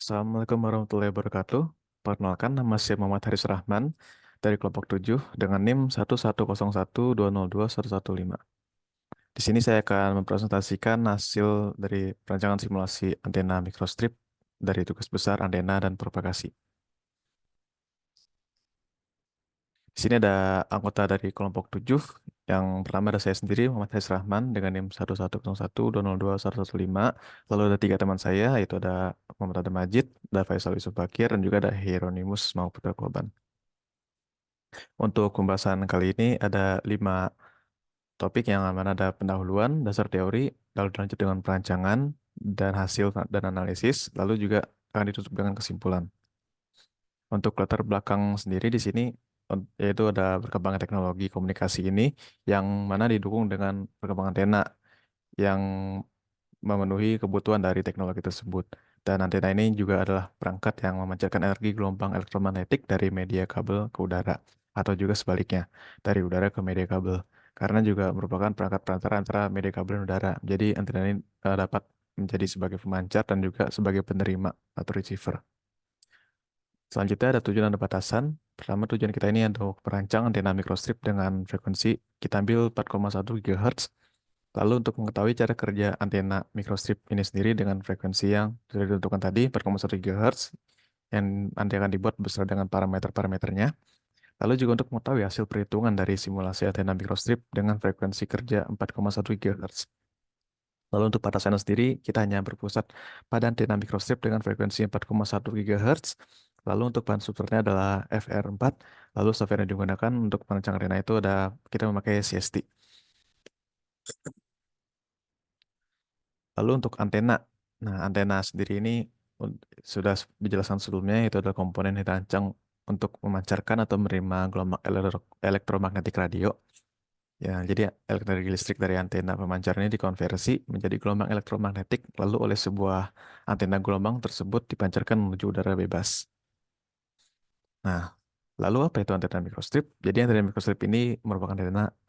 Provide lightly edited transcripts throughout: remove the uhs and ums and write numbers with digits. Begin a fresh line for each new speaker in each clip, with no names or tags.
Assalamualaikum warahmatullahi wabarakatuh. Perkenalkan, nama saya Muhammad Haris Rahman dari kelompok 7 dengan NIM 11012002115. Di sini saya akan mempresentasikan hasil dari perancangan simulasi antena microstrip dari tugas besar antena dan propagasi. Di sini ada anggota dari kelompok 7. Yang pertama ada saya sendiri, Muhammad Haris Rahman dengan NIM 110120215. Lalu ada tiga teman saya, yaitu ada Muhammad Adam Majid, ada Faisal Yusuf Bakir, dan juga ada Hieronymus Mahuputra Korban. Untuk pembahasan kali ini ada 5 topik yang mana ada pendahuluan, dasar teori, lalu dilanjut dengan perancangan, dan hasil dan analisis, lalu juga akan ditutup dengan kesimpulan. Untuk latar belakang sendiri di sini yaitu ada perkembangan teknologi komunikasi ini yang mana didukung dengan perkembangan antena yang memenuhi kebutuhan dari teknologi tersebut. Dan antena ini juga adalah perangkat yang memancarkan energi gelombang elektromagnetik dari media kabel ke udara atau juga sebaliknya dari udara ke media kabel. Karena juga merupakan perangkat perantara antara media kabel dan udara. Jadi antena ini dapat menjadi sebagai pemancar dan juga sebagai penerima atau receiver. Selanjutnya ada tujuan dan batasan. Pertama, tujuan kita ini untuk merancang antena microstrip dengan frekuensi kita ambil 4,1 GHz. Lalu untuk mengetahui cara kerja antena microstrip ini sendiri dengan frekuensi yang sudah ditentukan tadi 4,1 GHz yang nanti akan dibuat beserta dengan parameter-parameternya. Lalu juga untuk mengetahui hasil perhitungan dari simulasi antena microstrip dengan frekuensi kerja 4,1 GHz. Lalu untuk batasannya sendiri, kita hanya berpusat pada antena microstrip dengan frekuensi 4,1 GHz. Lalu untuk bahan substratnya adalah FR4. Lalu software yang digunakan untuk merancang antena itu kita memakai CST. Lalu untuk antena. Nah, antena sendiri ini sudah dijelaskan sebelumnya, itu adalah komponen yang dirancang untuk memancarkan atau menerima gelombang elektromagnetik radio. Ya, jadi energi listrik dari antena pemancar ini dikonversi menjadi gelombang elektromagnetik, lalu oleh sebuah antena gelombang tersebut dipancarkan menuju udara bebas. Nah, lalu apa itu antena microstrip? Jadi antena microstrip ini merupakan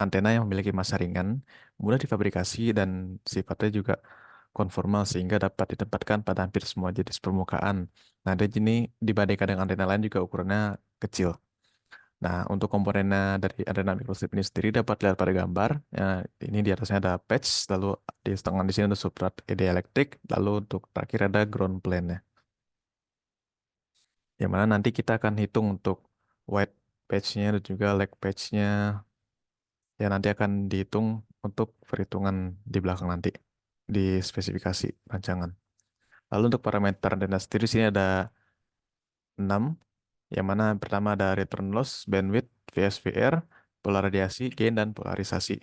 antena yang memiliki massa ringan, mudah difabrikasi dan sifatnya juga konformal sehingga dapat ditempatkan pada hampir semua jenis permukaan. Nah, dan ini dibandingkan dengan antena lain juga ukurannya kecil. Nah, untuk komponennya dari antena microstrip ini sendiri dapat lihat pada gambar. Ya, ini di atasnya ada patch, lalu di setengah di sini ada substrat dieelektrik, lalu untuk terakhir ada ground plane-nya. Yang mana nanti kita akan hitung untuk white patch-nya dan juga lag patch-nya yang nanti akan dihitung untuk perhitungan di belakang nanti di spesifikasi rancangan. Lalu untuk parameter antena sendiri sini ada 6, yang mana pertama ada return loss, bandwidth, VSVR, pola radiasi, gain, dan polarisasi.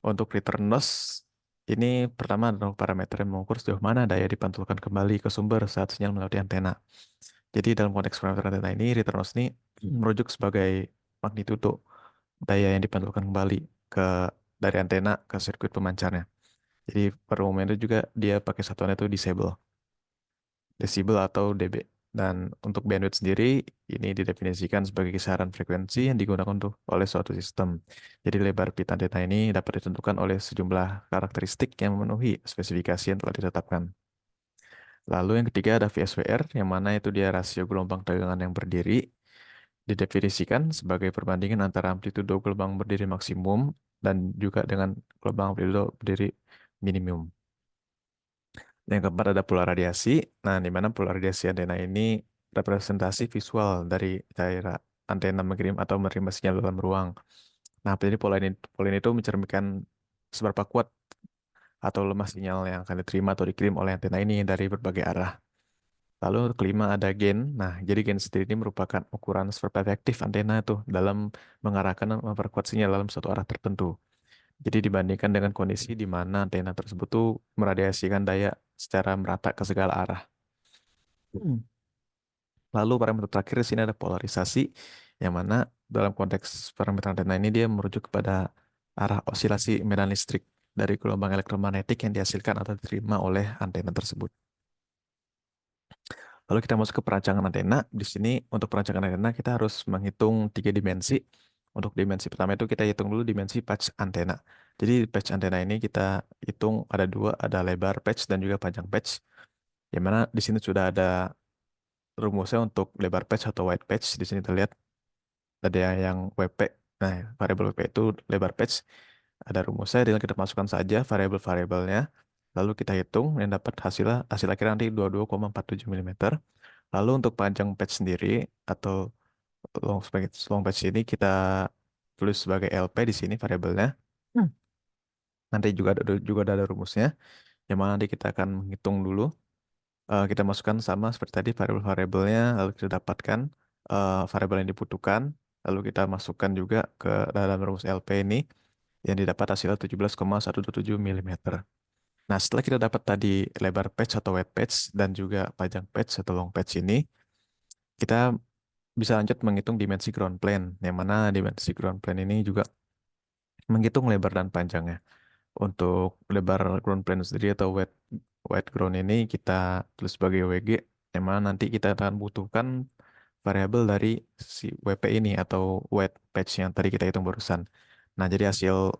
Untuk return loss, ini pertama adalah parameter yang mengukur sejauh mana daya dipantulkan kembali ke sumber saat sinyal melewati antena. Jadi dalam konteks parameter antena ini, return loss ini merujuk sebagai magnitudo daya yang dipantulkan kembali ke dari antena ke sirkuit pemancarnya. Jadi pada umumnya itu juga dia pakai satuan itu desibel atau dB. Dan untuk bandwidth sendiri, ini didefinisikan sebagai kisaran frekuensi yang digunakan untuk oleh suatu sistem. Jadi lebar pita antena ini dapat ditentukan oleh sejumlah karakteristik yang memenuhi spesifikasi yang telah ditetapkan. Lalu yang ketiga ada VSWR, yang mana itu dia rasio gelombang tegangan yang berdiri, didefinisikan sebagai perbandingan antara amplitudo gelombang berdiri maksimum dan juga dengan gelombang amplitudo berdiri minimum. Yang keempat ada pola radiasi. Nah, di mana pola radiasi antena ini representasi visual dari daerah antena mengirim atau menerima sinyal dalam ruang. Nah, jadi pola ini itu mencerminkan seberapa kuat atau lemah sinyal yang akan diterima atau dikirim oleh antena ini dari berbagai arah. Lalu kelima ada gain. Nah, jadi gain sendiri ini merupakan ukuran seberapa efektif antena itu dalam mengarahkan dan memperkuat sinyal dalam suatu arah tertentu. Jadi dibandingkan dengan kondisi di mana antena tersebut tuh meradiasikan daya secara merata ke segala arah. Hmm. Lalu parameter terakhir di sini ada polarisasi, yang mana dalam konteks parameter antena ini dia merujuk kepada arah osilasi medan listrik dari gelombang elektromagnetik yang dihasilkan atau diterima oleh antena tersebut. Lalu kita masuk ke perancangan antena. Di sini untuk perancangan antena kita harus menghitung 3 dimensi. Untuk dimensi pertama itu kita hitung dulu dimensi patch antena. Jadi patch antena ini kita hitung ada dua, ada lebar patch dan juga panjang patch. Yang mana di sini sudah ada rumusnya untuk lebar patch atau wide patch. Di sini terlihat ada yang WP. Nah, variabel WP itu lebar patch. Ada rumusnya, tinggal kita masukkan saja variabel-variabelnya. Lalu kita hitung dan dapat hasil akhirnya nanti 22,47 mm. Lalu untuk panjang patch sendiri atau long patch ini kita tulis sebagai LP di sini variabelnya. Hmm. Nanti ada rumusnya. Yang mana nanti kita akan menghitung dulu. Kita masukkan sama seperti tadi variabel-variabelnya, lalu kita dapatkan variabel yang dibutuhkan, lalu kita masukkan juga ke dalam rumus LP ini yang didapat hasilnya 17,127 mm. Nah, setelah kita dapat tadi lebar patch atau wide patch dan juga panjang patch atau long patch ini, kita bisa lanjut menghitung dimensi ground plane, yang mana dimensi ground plane ini juga menghitung lebar dan panjangnya. Untuk lebar ground plane sendiri atau wet ground ini kita tulis sebagai WG, yang mana nanti kita akan butuhkan variabel dari si WP ini atau wet patch yang tadi kita hitung barusan. Nah, jadi hasil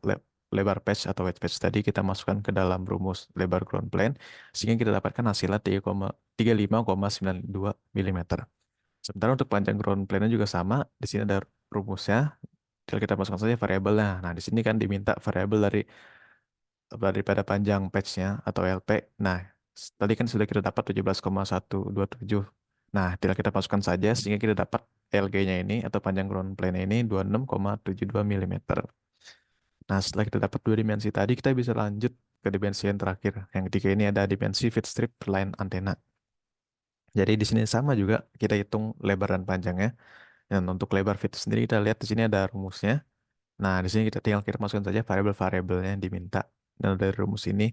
lebar patch atau wet patch tadi kita masukkan ke dalam rumus lebar ground plane sehingga kita dapatkan hasilnya 35,92 mm. Sementara untuk panjang ground plane juga sama, di sini ada rumusnya. Tinggal kita masukkan saja variabelnya. Nah, di sini kan diminta variabel daripada panjang patch-nya atau LP. Nah, tadi kan sudah kita dapat 17,127. Nah, tinggal kita masukkan saja sehingga kita dapat LG-nya ini atau panjang ground plane ini 26,72 mm. Nah, setelah kita dapat dua dimensi tadi, kita bisa lanjut ke dimensi yang terakhir. Yang ketiga ini ada dimensi feed strip line antena. Jadi di sini sama juga kita hitung lebar dan panjangnya. Dan untuk lebar feed sendiri kita lihat di sini ada rumusnya. Nah, di sini kita masukkan saja variabel-variabelnya yang diminta. Dan dari rumus ini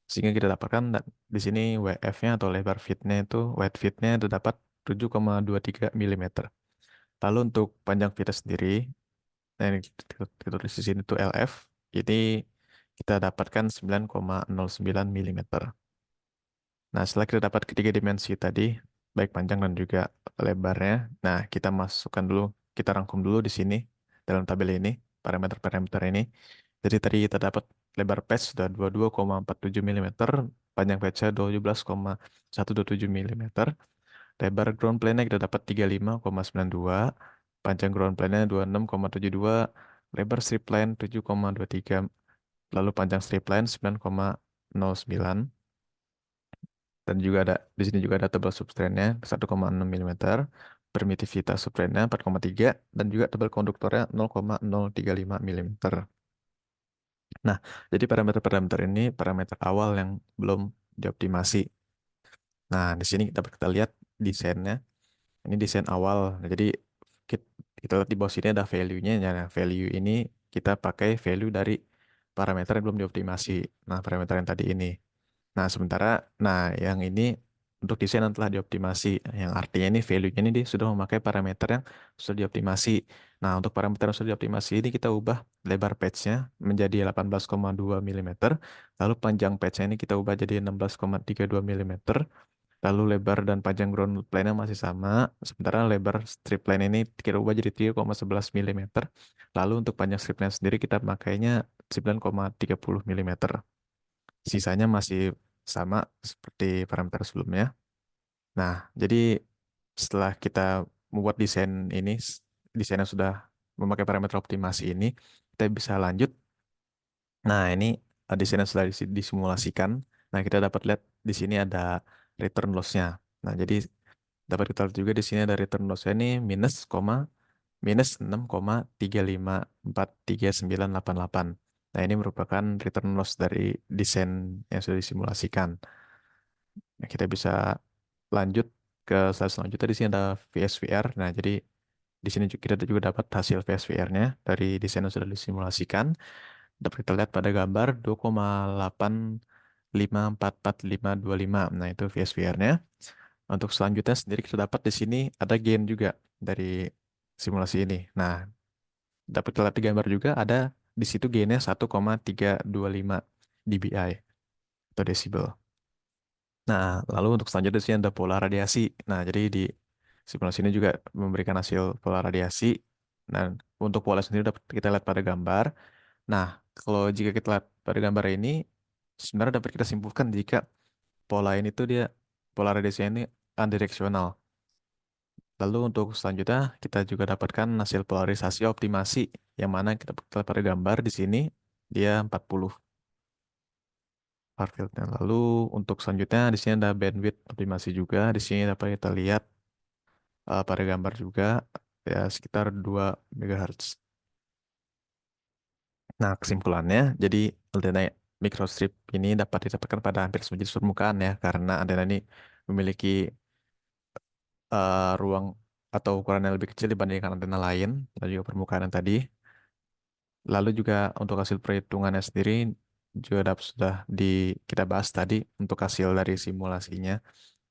sehingga kita dapatkan di sini WF-nya atau lebar feed-nya itu wide feed-nya itu dapat 7,23 mm. Lalu untuk panjang feed sendiri, nah ini kita tulis di sini tuh LF, ini kita dapatkan 9,09 mm. Nah, setelah kita dapat ketiga dimensi tadi, baik panjang dan juga lebarnya, nah kita masukkan dulu, kita rangkum dulu di sini dalam tabel ini, parameter-parameter ini. Jadi tadi kita dapat lebar patch sudah 22,47 mm, panjang patch-nya 17,127 mm, lebar ground plane-nya kita dapat 35,92, panjang ground plane-nya 26,72, lebar strip line 7,23, lalu panjang strip line 9,09, dan juga ada di sini juga ada tebal substrate-nya 1,6 mm, permitivitas substrate-nya 4,3, dan juga tebal konduktornya 0,035 mm. Nah, jadi parameter-parameter ini parameter awal yang belum dioptimasi. Nah, di sini dapat kita lihat desainnya. Ini desain awal. Nah, jadi kit- kita lihat di bawah sini ada value-nya. Nah, value ini kita pakai value dari parameter yang belum dioptimasi. Nah, parameter yang tadi ini. Nah, nah yang ini untuk desain yang telah dioptimasi, yang artinya ini value-nya ini dia sudah memakai parameter yang sudah dioptimasi. Nah, untuk parameter yang sudah dioptimasi ini kita ubah lebar patch-nya menjadi 18,2 mm, lalu panjang patch-nya ini kita ubah jadi 16,32 mm, lalu lebar dan panjang ground plane-nya masih sama, sementara lebar strip line ini kita ubah jadi 3,11 mm, lalu untuk panjang strip line sendiri kita pakainya 9,30 mm. Sisanya masih sama seperti parameter sebelumnya. Nah, jadi setelah kita membuat desain ini, desain yang sudah memakai parameter optimasi ini, kita bisa lanjut. Nah, ini desain yang sudah disimulasikan. Nah, kita dapat lihat di sini ada return loss-nya. Nah, jadi dapat kita lihat juga di sini ada return loss-nya ini minus 6,35439988. Nah, ini merupakan return loss dari desain yang sudah disimulasikan. Nah, kita bisa lanjut ke slide selanjutnya. Di sini ada VSVR. Nah, jadi di sini kita juga dapat hasil VSVR-nya dari desain yang sudah disimulasikan. Dapat kita lihat pada gambar 2,85445525. Nah, itu VSVR-nya. Untuk selanjutnya sendiri kita dapat di sini ada gain juga dari simulasi ini. Nah, dapat kita lihat di gambar juga ada di situ gainnya 1,325 dBi atau desibel. Nah, lalu untuk selanjutnya di sini ada pola radiasi. Nah, jadi di simulasi ini juga memberikan hasil pola radiasi. Dan untuk pola sendiri dapat kita lihat pada gambar. Nah, kalau jika kita lihat pada gambar ini, sebenarnya dapat kita simpulkan jika pola ini tuh dia pola radiasi ini unidireksional. Lalu untuk selanjutnya kita juga dapatkan hasil polarisasi optimasi yang mana kita pada gambar di sini dia 40 far fieldnya. Lalu untuk selanjutnya di sini ada bandwidth optimasi juga. Di sini dapat kita lihat pada gambar juga ya sekitar 2 MHz. Nah, kesimpulannya jadi antena microstrip ini dapat didapatkan pada hampir semua jenis permukaan ya karena antena ini memiliki ruang atau ukuran yang lebih kecil dibandingkan antena lain dan juga permukaan yang tadi. Lalu juga untuk hasil perhitungannya sendiri juga sudah kita bahas tadi untuk hasil dari simulasinya.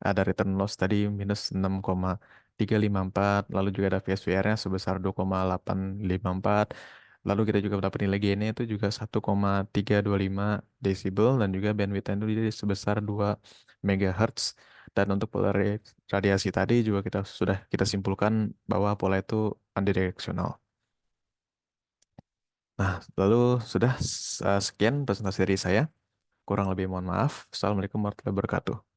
Ada return loss tadi minus 6,354, lalu juga ada VSWR-nya sebesar 2,854. Lalu kita juga dapat nilai gain-nya itu juga 1,325 desibel dan juga bandwidth-nya itu jadi sebesar 2 MHz. Dan untuk pola radiasi tadi juga sudah kita simpulkan bahwa pola itu unidireksional. Nah, lalu sudah sekian presentasi dari saya. Kurang lebih mohon maaf. Assalamualaikum warahmatullahi wabarakatuh.